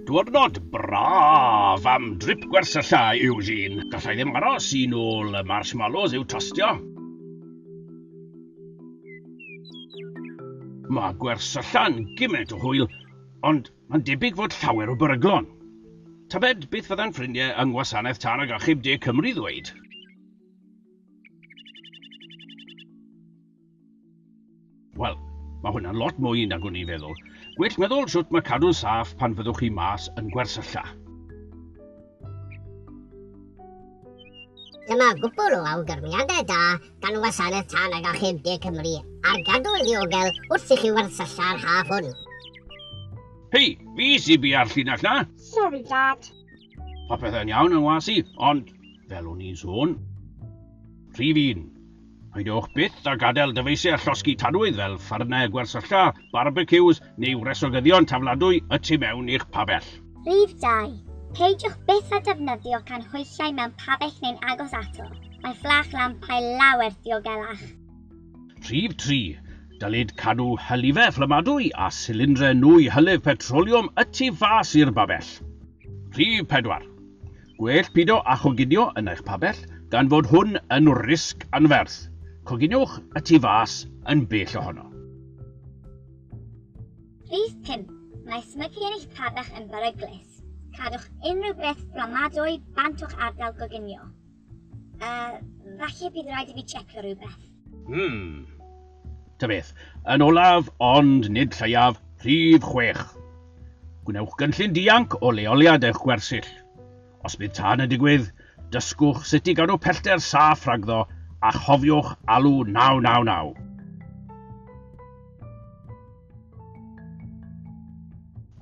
Diwrnod braf am drip gwersylla Eugene. Gallai ddim aros i nôl y marshmallows i'w tostio. Mae gwersylla'n gymaint o hwyl, ond mae'n debyg fod llawer o beryglon. Tybed beth fydda'n ffrindiau yng Ngwasanaeth Tân ag Achub De Cymru ddweud? Wel, mae hwnna'n lot mwy nag o'n i feddwl. Gwell meddwl siwt mae cadw saff pan fyddwch chi mas yn gwersylla. Dyma gwbl o awgrymiadau da gan Wasanaeth Tân ag Achub De Cymru ar gadw'n ddiogel wrth i chi wersylla'r haf hwn. Hei, fi sy'n bia'r llinell na. Sorry, Dad. Popeth yn iawn yn wasi, ond fel o'n i'n sôn, rhif un. Peidiwch byth a gadael dyfeisiau llosgi tadwydd fel ffarnau gwersylla, barbecues neu wresogyddion tafladwy y tu mewn i'ch pabell. Rhif 2. Peidiwch byth a defnyddio canhwyllau mewn pabell neu'n agos ato. Mae fflach lampau lawer diogelach. Rhif 3. Dylid cadw hylifau fflamadwy a silindrau nwy hylif petroliwm y tu fas i'r babell. Rhif 4. Gwell pido a choginio yn eich pabell gan fod hwn yn risg anferth. Coginiwch y tu fas yn bell ohono. Rhif 5. Mae smygu yn eich pabell yn beryglus. Cadwch unrhyw beth fflamadwy bant o'ch ardal goginio. Falle bydd rhaid i fi checio rhywbeth. Ta beth, yn olaf ond nid lleiaf, rhif 6. Gwnewch gynllun dianc o leoliad eich gwersyll. Os bydd tân y digwydd, dysgwch sut i gadw pellter saff rhagddo a chofiwch alw 999.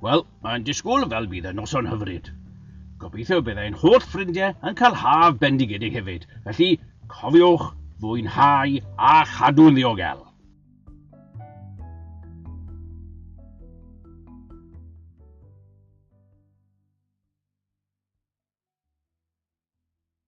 Wel, mae'n disgwyl fel bydd y noson hyfryd. Gobeithio bydd ein holl ffrindiau yn cael haf bendigedig hefyd, felly cofiwch, fwynhau a chadw'n ddiogel.